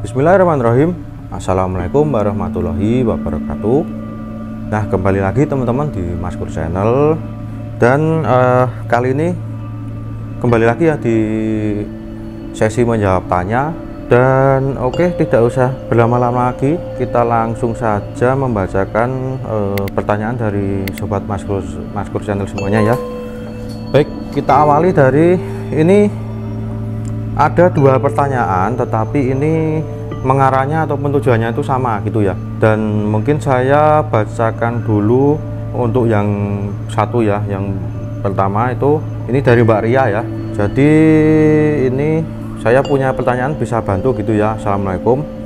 Bismillahirrahmanirrahim. Assalamualaikum warahmatullahi wabarakatuh. Nah, kembali lagi teman-teman di Maskur Channel. Dan kali ini kembali lagi ya di sesi menjawab tanya. Dan oke, tidak usah berlama-lama lagi, kita langsung saja membacakan pertanyaan dari sobat Maskur Channel semuanya ya. Baik, kita awali dari ini. Ada dua pertanyaan, tetapi ini mengarahnya ataupun tujuannya itu sama gitu ya. Dan mungkin saya bacakan dulu untuk yang satu ya. Yang pertama itu ini dari Mbak Ria ya. Jadi ini saya punya pertanyaan, bisa bantu gitu ya. Assalamualaikum.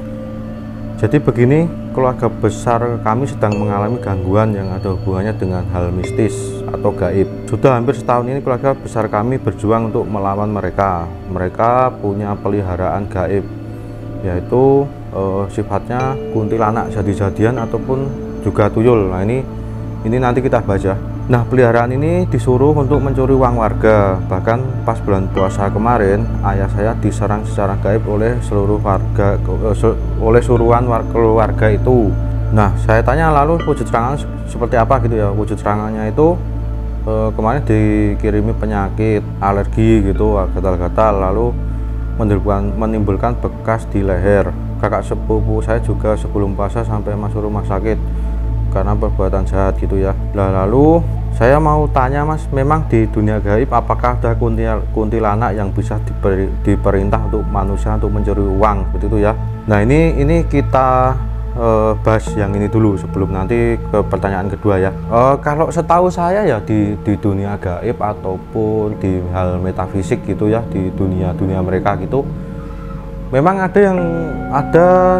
Jadi begini, keluarga besar kami sedang mengalami gangguan yang ada hubungannya dengan hal mistis atau gaib. Sudah hampir setahun ini keluarga besar kami berjuang untuk melawan mereka. Mereka punya peliharaan gaib, yaitu sifatnya kuntilanak jadi-jadian ataupun juga tuyul. Nah ini nanti kita baca. Nah, peliharaan ini disuruh untuk mencuri uang warga. Bahkan pas bulan puasa kemarin, ayah saya diserang secara gaib oleh seluruh warga, oleh suruhan keluarga itu. Nah, saya tanya lalu wujud serangan seperti apa gitu ya. Wujud serangannya itu kemarin dikirimi penyakit, alergi gitu, gatal-gatal, lalu menimbulkan bekas di leher. Kakak sepupu saya juga sebelum puasa sampai masuk rumah sakit karena perbuatan jahat gitu ya. Lalu saya mau tanya Mas, memang di dunia gaib apakah ada kuntilanak yang bisa diperintah untuk manusia untuk mencuri uang seperti itu ya. Nah ini kita bahas yang ini dulu sebelum nanti ke pertanyaan kedua ya. Kalau setahu saya ya di dunia gaib ataupun di hal metafisik gitu ya, di dunia mereka gitu, memang ada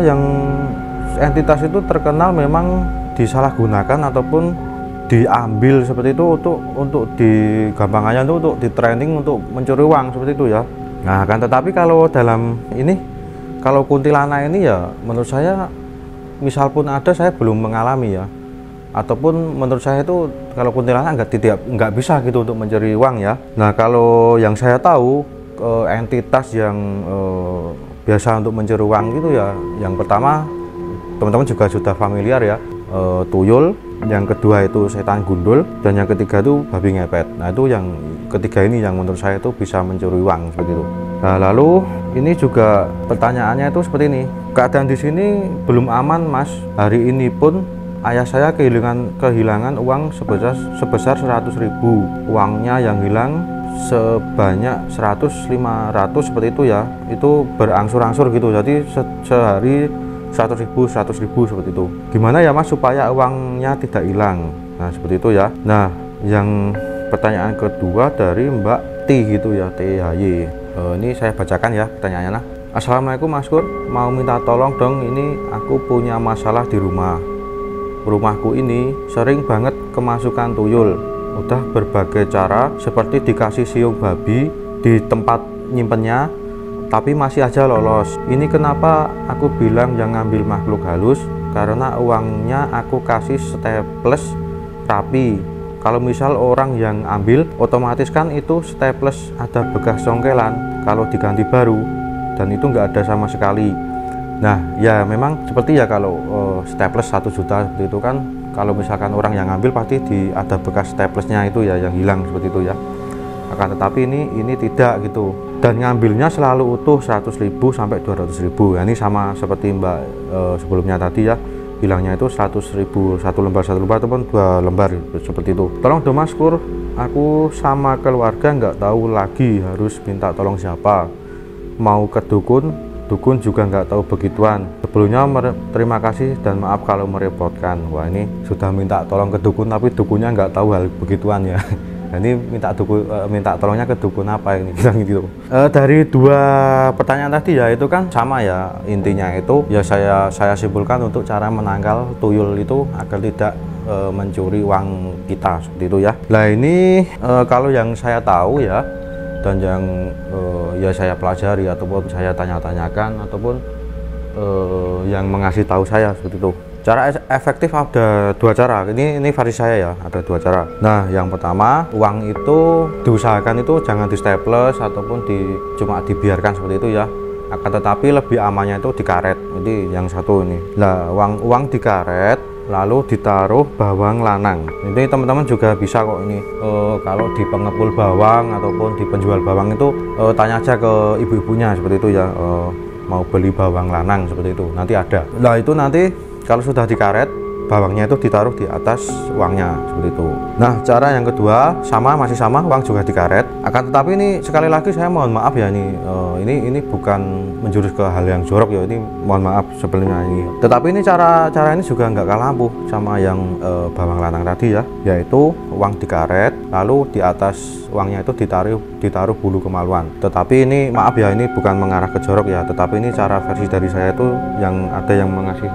yang entitas itu terkenal memang disalahgunakan ataupun diambil seperti itu untuk digampangannya itu untuk di training untuk mencuri uang seperti itu ya. Nah kan, tetapi kalau dalam ini, kalau kuntilanak ini ya menurut saya, misal pun ada, saya belum mengalami ya, ataupun menurut saya itu kalau kuntilanak nggak bisa gitu untuk mencuri uang ya. Nah kalau yang saya tahu entitas yang biasa untuk mencuri uang gitu ya, yang pertama teman-teman juga sudah familiar ya, tuyul, yang kedua itu setan gundul, dan yang ketiga itu babi ngepet. Nah itu yang ketiga ini yang menurut saya itu bisa mencuri uang seperti itu. Nah lalu ini juga pertanyaannya itu seperti ini, keadaan di sini belum aman Mas. Hari ini pun ayah saya kehilangan uang sebesar 100.000. Uangnya yang hilang sebanyak 100, 500 seperti itu ya. Itu berangsur-angsur gitu, jadi sehari 100.000 seperti itu. Gimana ya Mas supaya uangnya tidak hilang? Nah seperti itu ya. Nah yang pertanyaan kedua dari Mbak T gitu ya, THY. Ini saya bacakan ya pertanyaannya. Nah, Assalamualaikum Mas Kur, mau minta tolong dong, ini aku punya masalah di rumahku ini sering banget kemasukan tuyul. Udah berbagai cara seperti dikasih siung babi di tempat nyimpennya, tapi masih aja lolos. Ini kenapa aku bilang yang ngambil makhluk halus, karena uangnya aku kasih staples rapi. Kalau misal orang yang ambil, otomatis kan itu staples ada bekas songkelan kalau diganti baru, dan itu nggak ada sama sekali. Nah ya memang seperti ya, kalau staples 1 juta seperti itu kan, kalau misalkan orang yang ngambil pasti ada bekas staplesnya itu ya yang hilang seperti itu ya. Akan tetapi ini tidak gitu, dan ngambilnya selalu utuh 100.000 sampai 200.000. Ya, ini sama seperti Mbak sebelumnya tadi ya, bilangnya itu 100.000 satu lembar ataupun 2 lembar seperti itu. Tolong dong Mas Kur, aku sama keluarga nggak tahu lagi harus minta tolong siapa. Mau ke dukun juga nggak tahu begituan. Sebelumnya terima kasih dan maaf kalau merepotkan. Wah ini sudah minta tolong ke dukun tapi dukunnya nggak tahu hal begituan ya. Nah, ini minta tolongnya ke dukun apa ini gitu. Dari dua pertanyaan tadi ya, itu kan sama ya, intinya itu ya saya simpulkan untuk cara menangkal tuyul itu agar tidak mencuri uang kita seperti itu ya. Nah ini kalau yang saya tahu ya, dan yang ya saya pelajari ataupun saya tanya-tanyakan ataupun yang mengasih tahu saya seperti itu. Cara efektif ada 2 cara. Ini versi saya ya, ada 2 cara. Nah, yang pertama, uang itu diusahakan itu jangan di staples ataupun cuma dibiarkan seperti itu ya. akan tetapi lebih amannya itu dikaret. Ini yang satu ini. Nah, uang dikaret lalu ditaruh bawang lanang. Ini teman-teman juga bisa kok ini. Kalau di pengepul bawang ataupun di penjual bawang itu tanya aja ke ibu-ibunya seperti itu ya. Mau beli bawang lanang seperti itu, nanti ada. Nah, itu nanti kalau sudah dikaret, bawangnya itu ditaruh di atas uangnya seperti itu. Nah, cara yang kedua masih sama, uang juga dikaret. Akan tetapi ini sekali lagi saya mohon maaf ya, ini bukan menjurus ke hal yang jorok ya, ini mohon maaf sebelumnya ini. Tetapi ini cara ini juga nggak kalah ampuh sama yang bawang lanang tadi ya, yaitu uang dikaret lalu di atas uangnya itu ditaruh bulu kemaluan. Tetapi ini maaf ya, ini bukan mengarah ke jorok ya, tetapi ini cara versi dari saya itu yang ada yang mengasih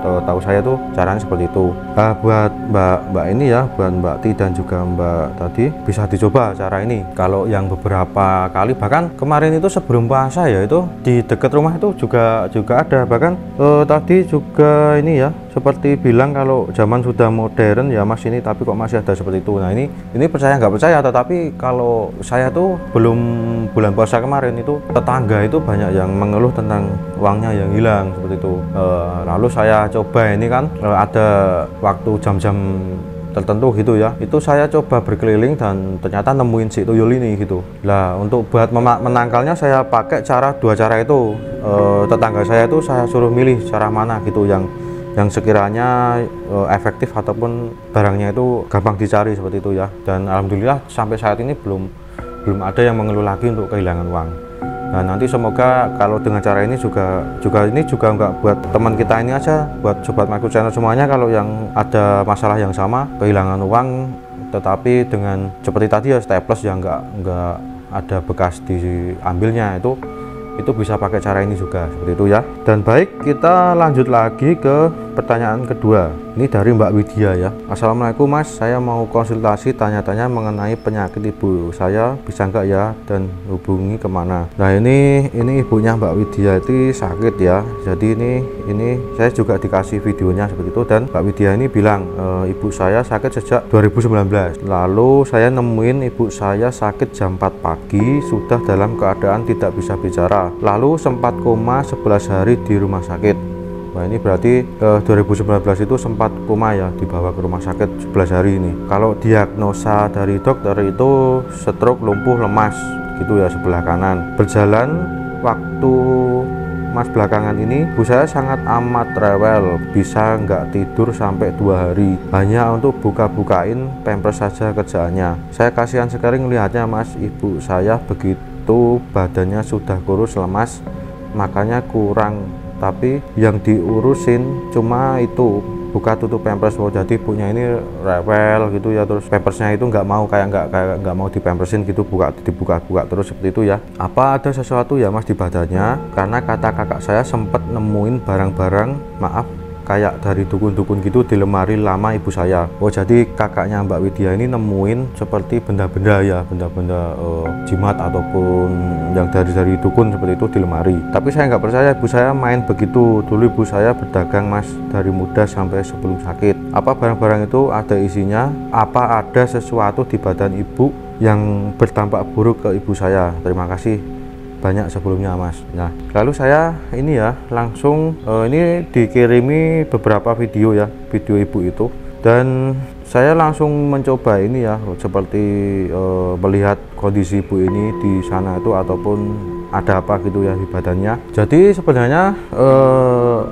tahu saya tuh caranya seperti itu. Buat mbak ini ya, buat Mbak Ti dan juga Mbak tadi bisa dicoba cara ini. Kalau yang beberapa kali, bahkan kemarin itu sebelum puasa ya, itu di dekat rumah itu juga ada. Bahkan tadi juga ini ya, seperti bilang kalau zaman sudah modern ya Mas ini, tapi kok masih ada seperti itu. Nah, ini percaya nggak percaya, tetapi kalau saya tuh belum bulan puasa kemarin itu tetangga itu banyak yang mengeluh tentang uangnya yang hilang seperti itu. Lalu saya coba ini kan ada waktu jam-jam tertentu gitu ya, itu saya coba berkeliling dan ternyata nemuin si tuyul ini gitu. Lah, untuk buat menangkalnya saya pakai dua cara itu. Tetangga saya itu saya suruh milih cara mana gitu yang sekiranya efektif ataupun barangnya itu gampang dicari seperti itu ya. Dan alhamdulillah sampai saat ini belum ada yang mengeluh lagi untuk kehilangan uang. Nah, nanti semoga kalau dengan cara ini juga enggak buat teman kita ini aja, buat sobat Maskur Channel semuanya, kalau yang ada masalah yang sama, kehilangan uang tetapi dengan seperti tadi ya, staples yang enggak ada bekas diambilnya, itu bisa pakai cara ini juga seperti itu ya. Dan baik, kita lanjut lagi ke pertanyaan kedua. Ini dari Mbak Widya ya. Assalamualaikum Mas, saya mau konsultasi tanya-tanya mengenai penyakit ibu saya, bisa enggak ya, dan hubungi kemana? Nah, ini ibunya Mbak Widya itu sakit ya. Jadi ini saya juga dikasih videonya seperti itu, dan Mbak Widya ini bilang ibu saya sakit sejak 2019. Lalu saya nemuin ibu saya sakit jam 4 pagi, sudah dalam keadaan tidak bisa bicara. Lalu sempat koma 11 hari di rumah sakit. Nah, ini berarti 2019 itu sempat koma ya, dibawa ke rumah sakit 11 hari ini. Kalau diagnosa dari dokter itu stroke, lumpuh, lemas gitu ya sebelah kanan. Berjalan waktu Mas belakangan ini, ibu saya sangat amat rewel, bisa nggak tidur sampai 2 hari. Hanya untuk buka-bukain pampers saja kerjaannya. Saya kasihan sekali melihatnya Mas, ibu saya begitu badannya sudah kurus, lemas, makanya kurang. Tapi yang diurusin cuma itu buka tutup pampers. Jadi ibunya ini rewel gitu ya, terus pampersnya itu nggak mau nggak mau dipampersin gitu, dibuka terus seperti itu ya. Apa ada sesuatu ya Mas di badannya? Karena kata kakak saya sempat nemuin barang-barang, maaf, kayak dari dukun-dukun gitu di lemari lama ibu saya. Jadi kakaknya Mbak Widya ini nemuin seperti benda-benda ya, benda-benda jimat ataupun yang dari dukun seperti itu di lemari. Tapi saya nggak percaya ibu saya main begitu. Dulu ibu saya berdagang Mas, dari muda sampai sebelum sakit. Apa barang-barang itu ada isinya? Apa ada sesuatu di badan ibu yang berdampak buruk ke ibu saya? Terima kasih banyak sebelumnya Mas. Nah, lalu saya ini ya langsung ini dikirimi beberapa video ya, video ibu itu, dan saya langsung mencoba ini ya, seperti melihat kondisi ibu ini di sana itu ataupun ada apa gitu ya di badannya. Jadi sebenarnya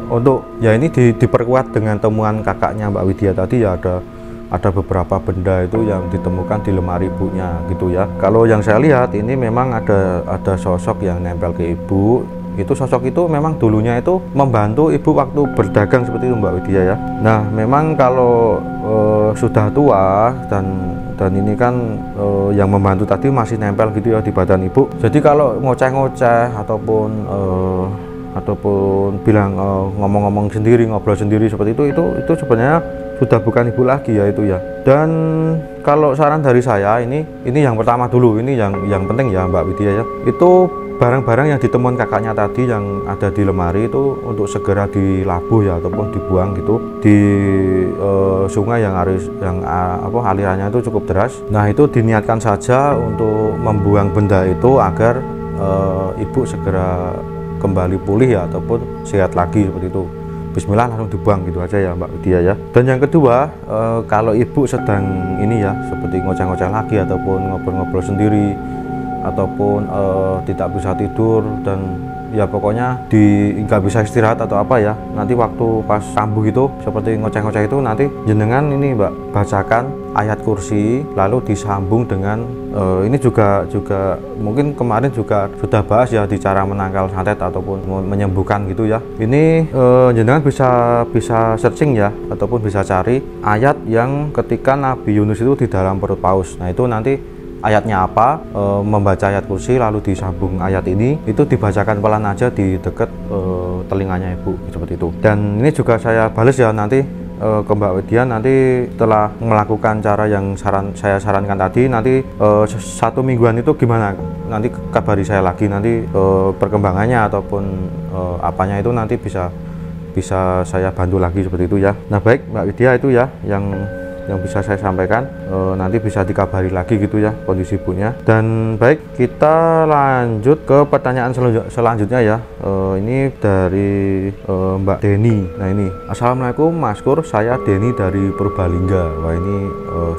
untuk ya ini diperkuat dengan temuan kakaknya Mbak Widya tadi ya, ada beberapa benda itu yang ditemukan di lemari ibunya gitu ya. Kalau yang saya lihat ini memang ada sosok yang nempel ke ibu. Itu sosok itu memang dulunya itu membantu ibu waktu berdagang seperti itu Mbak Widya ya. Nah, memang kalau sudah tua dan ini kan yang membantu tadi masih nempel gitu ya di badan ibu. Jadi kalau ngoceh-ngoceh ataupun bilang ngomong-ngomong sendiri, ngobrol sendiri seperti itu sebenarnya sudah bukan ibu lagi ya itu ya. Dan kalau saran dari saya ini yang pertama dulu, ini yang penting ya Mbak Widya ya, itu barang-barang yang ditemukan kakaknya tadi yang ada di lemari itu untuk segera dilabuh ya, ataupun dibuang gitu di sungai yang alirannya itu cukup deras. Nah, itu diniatkan saja untuk membuang benda itu agar ibu segera kembali pulih ya, ataupun sehat lagi seperti itu. Bismillah langsung dibuang gitu aja ya Mbak Widya ya. Dan yang kedua, kalau ibu sedang ini ya, seperti ngoceh-ngoceh lagi ataupun ngobrol-ngobrol sendiri, ataupun tidak bisa tidur dan ya pokoknya nggak bisa istirahat atau apa ya, nanti waktu pas kambuh itu seperti ngoceh-ngoceh itu, nanti jenengan ini Mbak bacakan ayat kursi lalu disambung dengan ini juga mungkin kemarin juga sudah bahas ya di cara menangkal santet ataupun menyembuhkan gitu ya. Ini jenengan bisa searching ya, ataupun bisa cari ayat yang ketika Nabi Yunus itu di dalam perut paus. Nah itu nanti ayatnya apa, membaca ayat kursi lalu disambung ayat ini, itu dibacakan pelan aja di dekat telinganya ibu seperti itu. Dan ini juga saya bales ya nanti ke Mbak Widya, nanti setelah melakukan cara yang saya sarankan tadi, nanti 1 mingguan itu gimana, nanti kabari saya lagi, nanti perkembangannya ataupun apanya itu nanti bisa saya bantu lagi seperti itu ya. Nah baik Mbak Widya, itu ya yang bisa saya sampaikan, nanti bisa dikabari lagi gitu ya kondisi ibunya. Dan baik, kita lanjut ke pertanyaan selanjutnya ya. Ini dari Mbak Deni. Nah ini, Assalamualaikum Mas Kur, saya Deni dari Purbalingga. Wah ini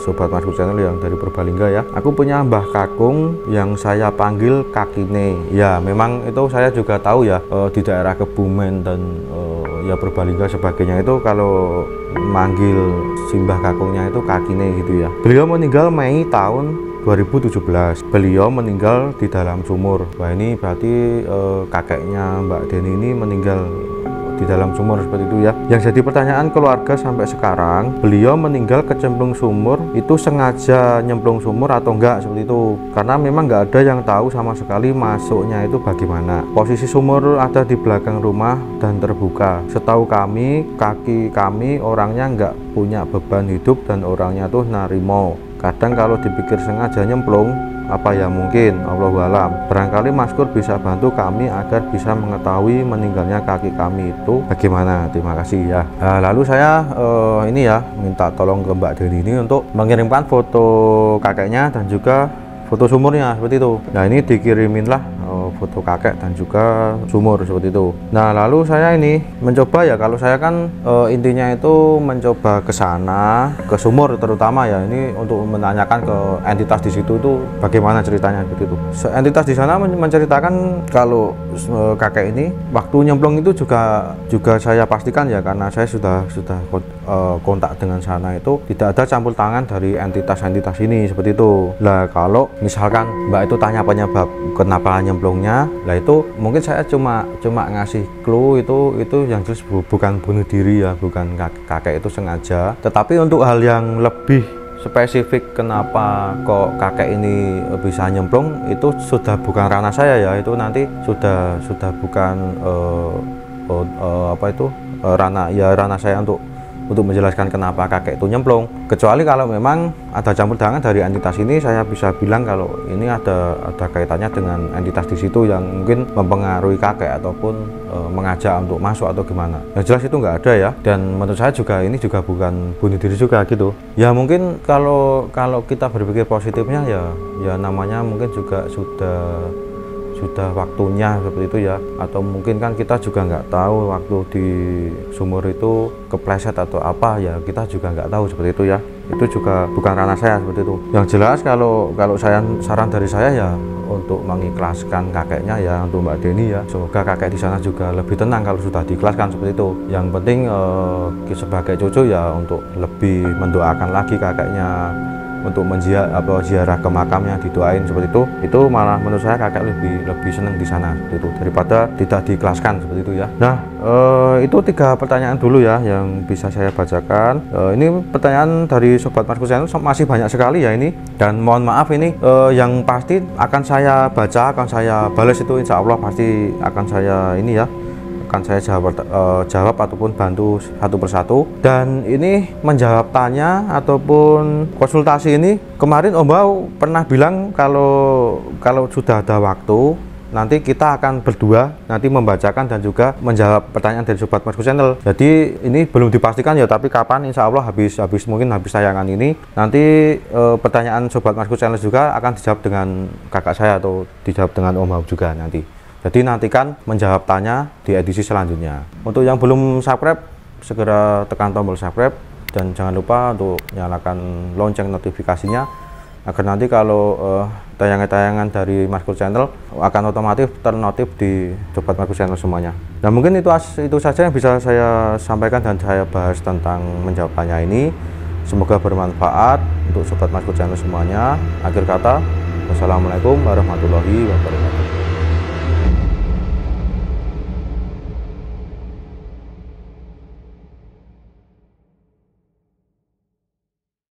sobat Mas Kur channel yang dari Purbalingga ya. Aku punya Mbah Kakung yang saya panggil Kakine. Ya memang itu saya juga tahu ya, di daerah Kebumen dan ya Purbalingga sebagainya itu kalau manggil Simbah Kakungnya itu Kakine gitu ya. Beliau meninggal Mei tahun 2017. Beliau meninggal di dalam sumur. Wah ini berarti kakeknya Mbak Deni ini meninggal di dalam sumur seperti itu ya. Yang jadi pertanyaan keluarga sampai sekarang, beliau meninggal kecemplung sumur itu sengaja nyemplung sumur atau enggak seperti itu, karena memang nggak ada yang tahu sama sekali masuknya itu bagaimana. Posisi sumur ada di belakang rumah dan terbuka. Setahu kami, kaki kami orangnya nggak punya beban hidup dan orangnya tuh narimo. Kadang kalau dipikir sengaja nyemplung, apa ya mungkin, Allahualam. Barangkali Mas Kur bisa bantu kami agar bisa mengetahui meninggalnya kaki kami itu bagaimana. Terima kasih ya. Lalu saya ini ya minta tolong ke Mbak Deni ini untuk mengirimkan foto kakeknya dan juga foto sumurnya seperti itu. Nah ini dikiriminlah foto kakek dan juga sumur seperti itu. Nah lalu saya ini mencoba ya, kalau saya kan intinya itu mencoba ke sana, ke sumur terutama ya, ini untuk menanyakan ke entitas di situ itu bagaimana ceritanya begitu. Entitas di sana menceritakan kalau kakek ini waktu nyemplung itu juga saya pastikan ya, karena saya sudah kontak dengan sana, itu tidak ada campur tangan dari entitas ini seperti itu. Lah kalau misalkan Mbak itu tanya penyebab kenapa nyemplungnya, lah itu mungkin saya cuma ngasih clue, itu yang jelas bukan bunuh diri ya, bukan kakek itu sengaja. Tetapi untuk hal yang lebih spesifik kenapa kok kakek ini bisa nyemplung, itu sudah bukan ranah saya ya, itu nanti sudah bukan ranah saya untuk menjelaskan kenapa kakek itu nyemplung. Kecuali kalau memang ada campur tangan dari entitas ini, saya bisa bilang kalau ini ada kaitannya dengan entitas di situ yang mungkin mempengaruhi kakek ataupun mengajak untuk masuk atau gimana. Yang jelas itu nggak ada ya. Dan menurut saya juga ini juga bukan bunuh diri juga gitu. Ya mungkin kalau kita berpikir positifnya ya namanya mungkin juga sudah waktunya seperti itu ya, atau mungkin kan kita juga nggak tahu waktu di sumur itu kepleset atau apa ya, kita juga nggak tahu seperti itu ya. Itu juga bukan ranah saya seperti itu. Yang jelas kalau saran dari saya ya untuk mengikhlaskan kakeknya ya, untuk Mbak Deni ya, semoga kakek di sana juga lebih tenang kalau sudah diikhlaskan seperti itu. Yang penting sebagai cucu ya untuk lebih mendoakan lagi kakeknya, untuk ziarah ke makamnya, didoain seperti itu malah menurut saya kakek lebih senang di sana itu daripada tidak diikhlaskan seperti itu ya. Nah itu 3 pertanyaan dulu ya yang bisa saya bacakan. Ini pertanyaan dari sobat Mas Kur Channel masih banyak sekali ya ini, dan mohon maaf ini yang pasti akan saya baca, akan saya balas itu insya Allah pasti akan saya ini ya, akan saya jawab ataupun bantu satu persatu. Dan ini menjawab tanya ataupun konsultasi ini, kemarin Om Bau pernah bilang kalau sudah ada waktu nanti kita akan berdua nanti membacakan dan juga menjawab pertanyaan dari sobat Mas Kur Channel. Jadi ini belum dipastikan ya, tapi kapan insya Allah habis tayangan ini nanti pertanyaan sobat Mas Kur Channel juga akan dijawab dengan kakak saya atau dijawab dengan Om Bau juga nanti. Jadi nantikan menjawab tanya di edisi selanjutnya. Untuk yang belum subscribe, segera tekan tombol subscribe dan jangan lupa untuk nyalakan lonceng notifikasinya agar nanti kalau tayangan-tayangan dari Maskur Channel akan otomatis ternotif di Sobat Maskur Channel semuanya. Nah, mungkin itu saja yang bisa saya sampaikan dan saya bahas tentang menjawab tanya ini. Semoga bermanfaat untuk Sobat Maskur Channel semuanya. Akhir kata, wassalamualaikum warahmatullahi wabarakatuh.